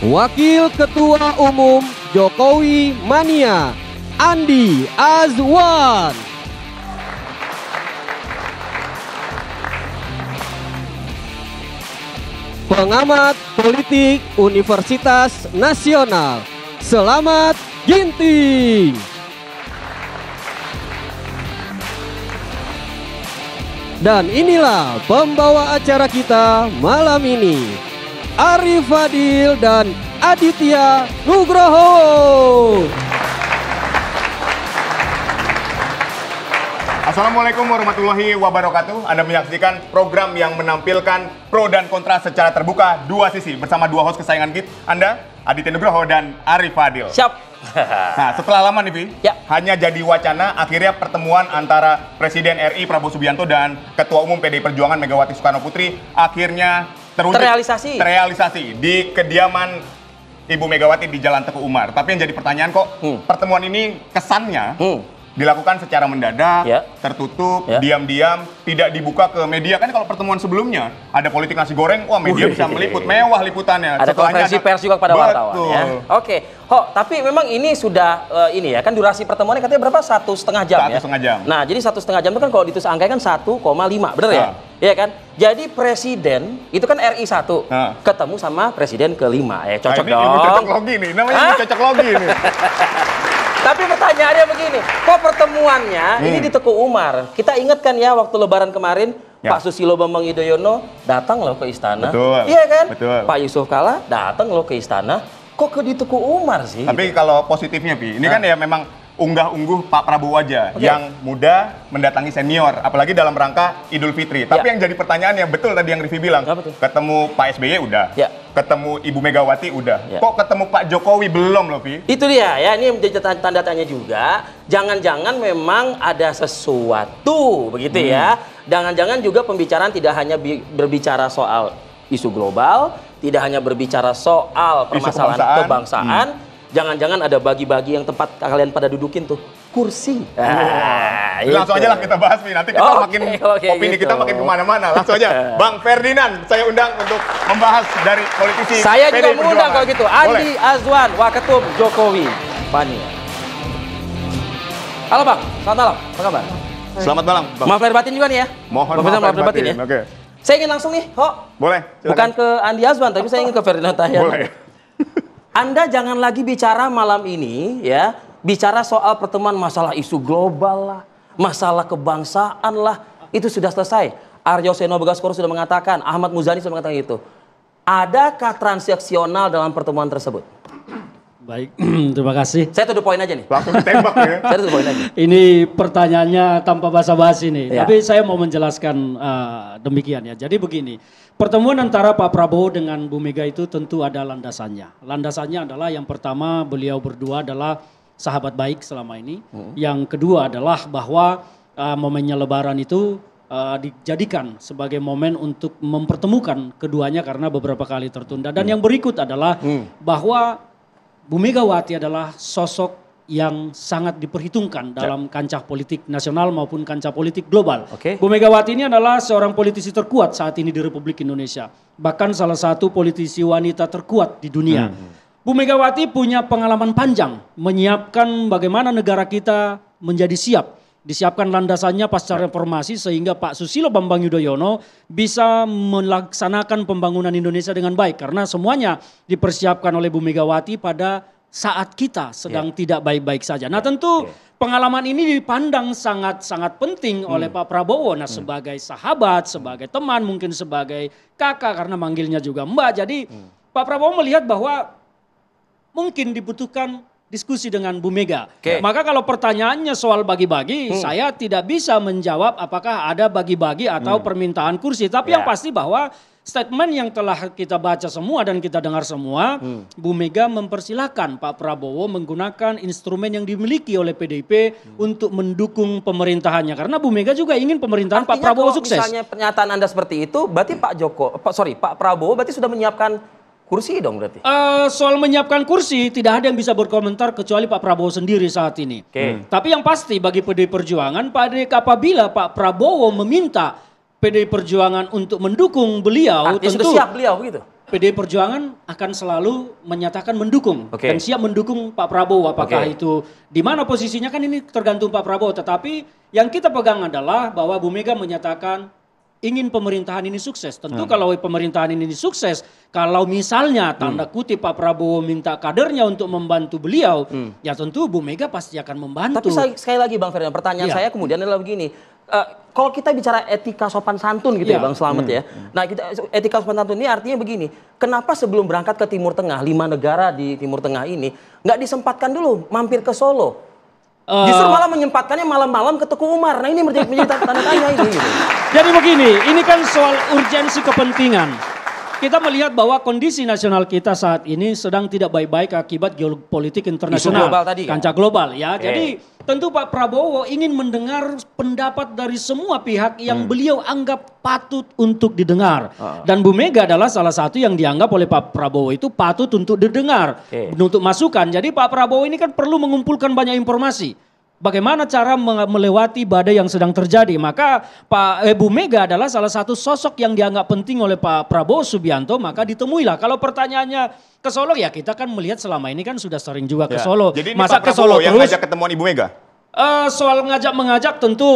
Wakil Ketua Umum Jokowi Mania, Andi Azwan. Pengamat politik Universitas Nasional, Selamat Ginting. Dan inilah pembawa acara kita malam ini, Arif Fadil dan Aditya Nugroho. Assalamualaikum warahmatullahi wabarakatuh. Anda menyaksikan program yang menampilkan pro dan kontra secara terbuka dua sisi bersama dua host kesayangan kita, Anda, Aditya Nugroho dan Arif Fadil. Siap. Nah, setelah lama nih, Vi, ya, hanya jadi wacana, akhirnya pertemuan antara Presiden RI Prabowo Subianto dan Ketua Umum PDI Perjuangan Megawati Soekarno Putri akhirnya terrealisasi di kediaman Ibu Megawati di Jalan Teguh Umar. Tapi yang jadi pertanyaan kok, pertemuan ini kesannya dilakukan secara mendadak, tertutup, diam-diam, tidak dibuka ke media. Kan kalau pertemuan sebelumnya ada politik nasi goreng, wah media bisa meliput, mewah liputannya. Ada konferensi pers juga pada wartawan. Ya. Oke, tapi memang ini sudah ini ya kan durasi pertemuannya katanya berapa? 1,5 jam ya. 1,5 jam. Nah jadi 1,5 jam itu kan kalau ditus angka kan 1,5, bener ya? Iya kan? Jadi presiden itu kan RI 1 ketemu sama presiden ke-5 ya, cocok dong. Ini cocok logi nih, namanya cocok logi nih. Tapi pertanyaannya begini, kok pertemuannya ini di Teguh Umar? Kita ingat kan ya waktu Lebaran kemarin, Pak Susilo Bambang Yudhoyono datang loh ke istana. Betul. Iya kan? Betul. Pak Yusuf Kalla datang loh ke istana. Kok ke di Teguh Umar sih? Tapi kalau positifnya, Pi, ini kan ya memang unggah-ungguh Pak Prabowo aja yang muda mendatangi senior, apalagi dalam rangka Idul Fitri. Tapi yang jadi pertanyaan yang betul tadi yang Rivi bilang, ketemu Pak SBY udah, ketemu Ibu Megawati udah, kok ketemu Pak Jokowi belum loh, Pi? Itu dia ya, ini menjadi tanda tanya juga. Jangan-jangan memang ada sesuatu begitu ya. Jangan-jangan juga pembicaraan tidak hanya berbicara soal isu global, tidak hanya berbicara soal permasalahan kebangsaan. Jangan-jangan ada bagi-bagi yang tempat kalian pada dudukin tuh kursi. Langsung aja lah kita bahas, nih. Nanti kita opini kita makin kemana-mana. Langsung aja, Bang Ferdinand, saya undang untuk membahas dari politisi. Saya juga mengundang kalau gitu, Andi Azwan, Waketum Jokowi Mania. Halo Bang, selamat malam. Apa kabar? Selamat malam, Bang. Maaf lahir batin juga nih ya. Mohon maaf lahir batin ya. Oke. Saya ingin langsung nih, boleh. Bukan ke Andi Azwan, tapi saya ingin ke Ferdinand Tahyana. Boleh. Anda jangan lagi bicara malam ini ya, bicara soal pertemuan masalah isu global lah, masalah kebangsaan lah, itu sudah selesai. Aryo Seno Begaskoro sudah mengatakan, Ahmad Muzani sudah mengatakan itu. Adakah transaksional dalam pertemuan tersebut? Baik, terima kasih. Saya tuh poin aja nih. Langsung ditembak ya. Saya tuh poin aja. Ini pertanyaannya tanpa basa-basi nih. Tapi saya mau menjelaskan demikian ya. Jadi begini, pertemuan antara Pak Prabowo dengan Bu Mega itu tentu ada landasannya. Landasannya adalah yang pertama beliau berdua adalah sahabat baik selama ini. Yang kedua adalah bahwa momennya Lebaran itu dijadikan sebagai momen untuk mempertemukan keduanya karena beberapa kali tertunda. Dan yang berikut adalah bahwa Bu Megawati adalah sosok yang sangat diperhitungkan dalam kancah politik nasional maupun kancah politik global. Bu Megawati ini adalah seorang politisi terkuat saat ini di Republik Indonesia. Bahkan salah satu politisi wanita terkuat di dunia. Bu Megawati punya pengalaman panjang menyiapkan bagaimana negara kita menjadi siap. Disiapkan landasannya pasca reformasi sehingga Pak Susilo Bambang Yudhoyono bisa melaksanakan pembangunan Indonesia dengan baik. Karena semuanya dipersiapkan oleh Bu Megawati pada saat kita sedang tidak baik-baik saja. Nah tentu pengalaman ini dipandang sangat-sangat penting oleh Pak Prabowo. Nah sebagai sahabat, sebagai teman, mungkin sebagai kakak karena manggilnya juga Mbak. Jadi Pak Prabowo melihat bahwa mungkin dibutuhkan diskusi dengan Bu Mega. Maka kalau pertanyaannya soal bagi-bagi, saya tidak bisa menjawab apakah ada bagi-bagi atau permintaan kursi. Tapi yang pasti bahwa statement yang telah kita baca semua dan kita dengar semua, Bu Mega mempersilahkan Pak Prabowo menggunakan instrumen yang dimiliki oleh PDIP untuk mendukung pemerintahannya. Karena Bu Mega juga ingin pemerintahan Pak Prabowo sukses. Misalnya pernyataan Anda seperti itu, berarti Pak Prabowo berarti sudah menyiapkan kursi dong berarti? Soal menyiapkan kursi tidak ada yang bisa berkomentar kecuali Pak Prabowo sendiri saat ini. Tapi yang pasti bagi PDI Perjuangan, apabila Pak Prabowo meminta PDI Perjuangan untuk mendukung beliau, tentu sudah siap beliau begitu. PDI Perjuangan akan selalu menyatakan mendukung dan siap mendukung Pak Prabowo. Apakah itu di mana posisinya kan ini tergantung Pak Prabowo. Tetapi yang kita pegang adalah bahwa Bu Mega menyatakan ingin pemerintahan ini sukses. Tentu kalau pemerintahan ini sukses, kalau misalnya tanda kutip Pak Prabowo minta kadernya untuk membantu beliau, ya tentu Bu Mega pasti akan membantu. Tapi sekali lagi Bang Ferdinand, pertanyaan saya kemudian adalah begini. Kalau kita bicara etika sopan santun gitu ya Bang Slamet ya. Nah etika sopan santun ini artinya begini. Kenapa sebelum berangkat ke Timur Tengah, 5 negara di Timur Tengah ini, nggak disempatkan dulu mampir ke Solo? Justru malah menyempatkannya malam-malam ke Teguh Umar. Nah ini menjadi tanda tanya ini. Gitu. Jadi begini, ini kan soal urgensi kepentingan. Kita melihat bahwa kondisi nasional kita saat ini sedang tidak baik-baik akibat geopolitik internasional. Global tadi, kancah global ya. Jadi tentu Pak Prabowo ingin mendengar pendapat dari semua pihak yang beliau anggap patut untuk didengar. Dan Bu Mega adalah salah satu yang dianggap oleh Pak Prabowo itu patut untuk didengar. Untuk masukan. Jadi Pak Prabowo ini kan perlu mengumpulkan banyak informasi. Bagaimana cara melewati badai yang sedang terjadi. Maka Bu Mega adalah salah satu sosok yang dianggap penting oleh Pak Prabowo Subianto. Maka ditemuilah. Kalau pertanyaannya ke Solo ya kita kan melihat selama ini kan sudah sering juga ke Solo. Jadi ini Masa Pak Prabowo yang ngajak ketemuan Ibu Mega? Soal ngajak-mengajak tentu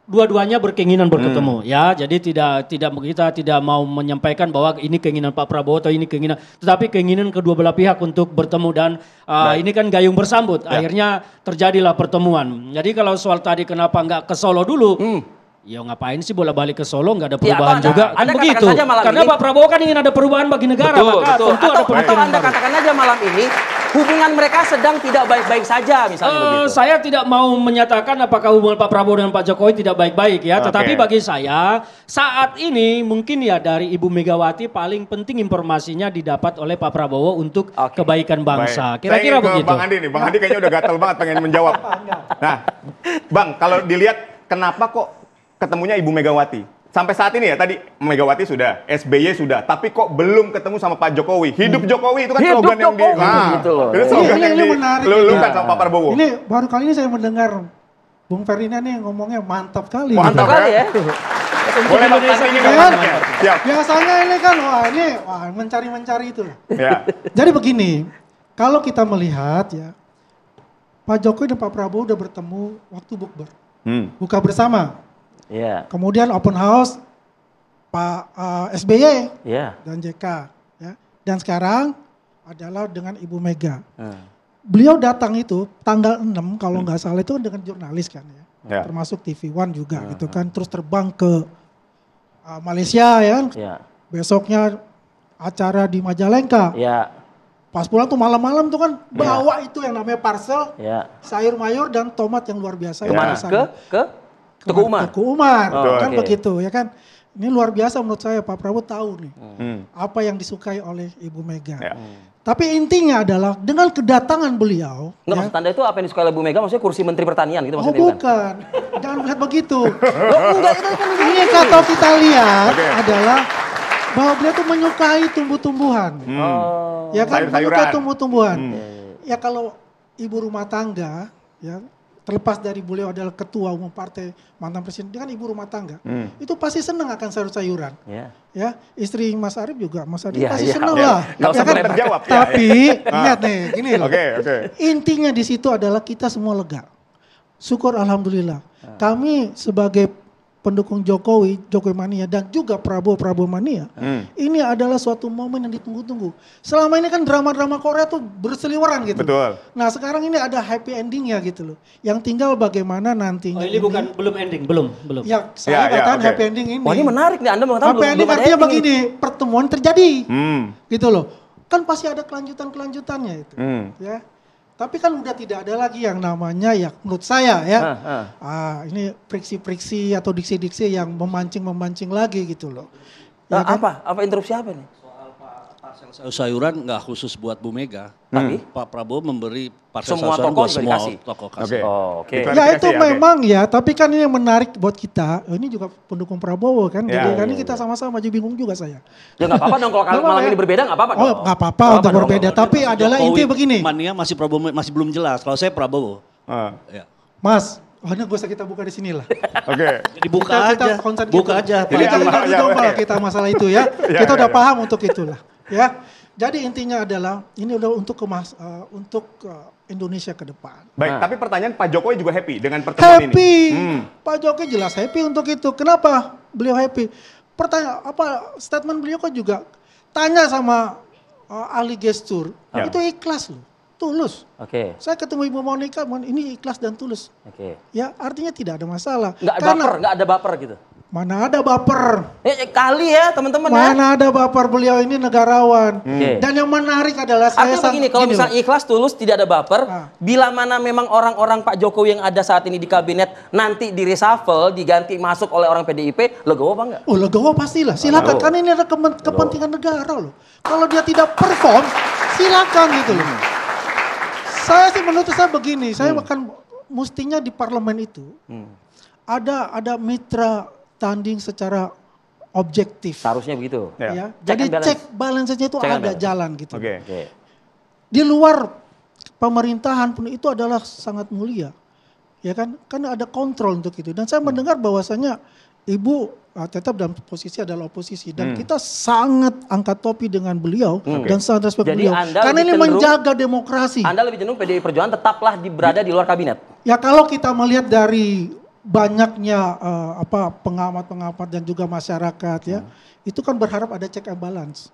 dua-duanya berkeinginan berketemu ya. Jadi kita tidak mau menyampaikan bahwa ini keinginan Pak Prabowo atau ini keinginan, tetapi keinginan kedua belah pihak untuk bertemu dan ini kan gayung bersambut. Akhirnya terjadilah pertemuan. Jadi kalau soal tadi kenapa nggak ke Solo dulu? Ya ngapain sih bolak-balik ke Solo, nggak ada perubahan juga. Kan begitu. Karena Pak Prabowo kan ingin ada perubahan bagi negara, maka tentu ada pemikiran. Anda katakan aja malam ini hubungan mereka sedang tidak baik-baik saja misalnya begitu. Saya tidak mau menyatakan apakah hubungan Pak Prabowo dengan Pak Jokowi tidak baik-baik ya. Tetapi bagi saya saat ini mungkin ya dari Ibu Megawati paling penting informasinya didapat oleh Pak Prabowo untuk kebaikan bangsa. Kira-kira begitu. Bang Andi nih, Bang Andi kayaknya udah gatel banget pengen menjawab. Nah, Bang kalau dilihat kenapa kok ketemunya Ibu Megawati? Sampai saat ini ya, tadi Megawati sudah, SBY sudah, tapi kok belum ketemu sama Pak Jokowi? Hidup Jokowi itu kan slogan yang itu slogan yang dilulukan sama Pak Prabowo. Ini baru kali ini saya mendengar Bung Ferdinand nih ngomongnya mantap kali. Mantap kali ya. Boleh biasanya ini kan mencari-mencari itu. Ya. Jadi begini, kalau kita melihat ya, Pak Jokowi dan Pak Prabowo udah bertemu waktu bukber, buka bersama. Kemudian open house Pak SBY dan JK. Ya. Dan sekarang adalah dengan Ibu Mega. Beliau datang itu tanggal 6 kalau nggak salah itu dengan jurnalis kan ya. Termasuk TV One juga gitu kan. Terus terbang ke Malaysia ya. Besoknya acara di Majalengka. Pas pulang tuh malam-malam tuh kan bawa itu yang namanya parcel, sayur mayur dan tomat yang luar biasa. Kemana? Ke Teguh Umar. Kan begitu ya kan. Ini luar biasa menurut saya, Pak Prabowo tahu nih apa yang disukai oleh Ibu Mega. Tapi intinya adalah dengan kedatangan beliau. Maksud Anda itu apa yang disukai oleh Ibu Mega? Maksudnya kursi Menteri Pertanian gitu maksudnya? Bukan. Jangan melihat begitu. Ini kalau kita lihat adalah bahwa beliau tuh menyukai tumbuh-tumbuhan. Ya kan, menyukai tumbuh-tumbuhan. Ya kalau ibu rumah tangga ya, terlepas dari beliau adalah ketua umum partai mantan presiden, dia kan ibu rumah tangga. Itu pasti senang akan sayur-sayuran. Ya, istri Mas Arief juga, Mas Arief pasti senang lah. Gak usah terjawab. Tapi ingat nih, gini loh. Intinya di situ adalah kita semua lega. Syukur alhamdulillah. Kami sebagai pendukung Jokowi Mania dan juga Prabowo Mania, ini adalah suatu momen yang ditunggu-tunggu. Selama ini kan drama-drama Korea tuh berseliweran gitu. Betul. Nah sekarang ini ada happy endingnya gitu loh. Yang tinggal bagaimana nantinya. Ini bukan belum ending, belum. Ya saya katakan happy ending ini. Wah ini menarik nih, Anda mengatakan happy ending artinya begini, pertemuan terjadi, gitu loh. Kan pasti ada kelanjutannya itu, ya. Tapi kan udah tidak ada lagi yang namanya ya menurut saya ya. Ini friksi-friksi atau diksi-diksi yang memancing lagi gitu loh. Ya kan? Apa interupsi apa nih? Soal parcel sayuran nggak khusus buat Bu Mega. Tapi Pak Prabowo memberi parcel sayuran buat semua tokoh kasih. Ya itu memang ya, tapi kan ini yang menarik buat kita. Ini juga pendukung Prabowo kan. Jadi kan ini kita sama-sama jadi bingung juga saya. Ya nggak apa-apa dong kalau malam ini berbeda nggak apa-apa. Oh nggak apa-apa untuk berbeda. Tapi adalah intinya begini. Mania masih belum jelas. Kalau saya Prabowo. Mas, Oh, ini gak usah kita buka di sini lah. Oke. Jadi buka aja. Jadi kita masalah itu ya. Kita udah paham untuk itulah. Ya. Jadi intinya adalah ini udah untuk Indonesia ke depan. Baik, tapi pertanyaan Pak Jokowi juga happy dengan pertemuan ini. Happy. Pak Jokowi jelas happy untuk itu. Kenapa beliau happy? Statement beliau kan juga tanya sama ahli gestur. Itu ikhlas loh. Tulus. Saya ketemu Ibu Monica, ini ikhlas dan tulus. Ya, artinya tidak ada masalah. Nggak ada baper gitu. Mana ada baper? Kali ya teman-teman. Mana ada baper, beliau ini negarawan. Dan yang menarik adalah artinya begini, kalau misalnya ikhlas tulus tidak ada baper, bila mana memang orang-orang Pak Jokowi yang ada saat ini di kabinet nanti di reshuffle, diganti masuk oleh orang PDIP, legowo apa enggak? Oh, legowo pastilah. Silakan, kan ini ada kepentingan negara loh. Kalau dia tidak perform, silakan gitu loh. Saya sih menurut saya begini, saya akan mestinya di parlemen itu ada mitra tanding secara objektif. Seharusnya begitu. Ya. Jadi check balance-nya itu ada jalan gitu. Okay. Di luar pemerintahan pun itu adalah sangat mulia. Ya kan? Karena ada kontrol untuk itu. Dan saya mendengar bahwasanya Ibu tetap dalam posisi adalah oposisi dan kita sangat angkat topi dengan beliau dan sangat respect beliau. Karena ini menjaga demokrasi. Anda lebih cenderung PDI Perjuangan tetaplah berada di luar kabinet. Ya kalau kita melihat dari banyaknya pengamat-pengamat dan juga masyarakat ya, itu kan berharap ada check and balance.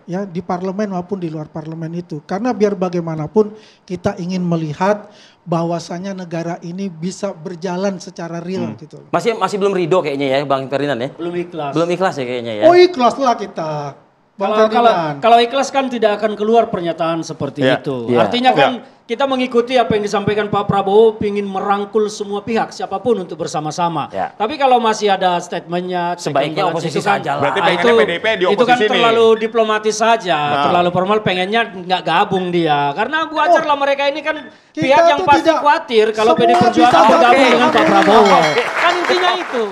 Ya di parlemen maupun di luar parlemen itu. Karena biar bagaimanapun kita ingin melihat bahwasanya negara ini bisa berjalan secara real gitu. Masih belum ridho kayaknya ya Bang Ferdinand ya? Belum ikhlas ya kayaknya ya? Oh ikhlas lah kita. Kalau ikhlas kan tidak akan keluar pernyataan seperti itu. Artinya kan kita mengikuti apa yang disampaikan Pak Prabowo, ingin merangkul semua pihak siapapun untuk bersama-sama. Tapi kalau masih ada statementnya, sebaiknya oposisi saja lah. Berarti pengennya PDIP di oposisi itu kan terlalu diplomatis saja, terlalu formal. Pengennya nggak gabung dia, karena wajar lah mereka ini kan pihak yang pasti khawatir kalau PDIP Perjuangan bergabung dengan Pak Prabowo. Kan intinya itu.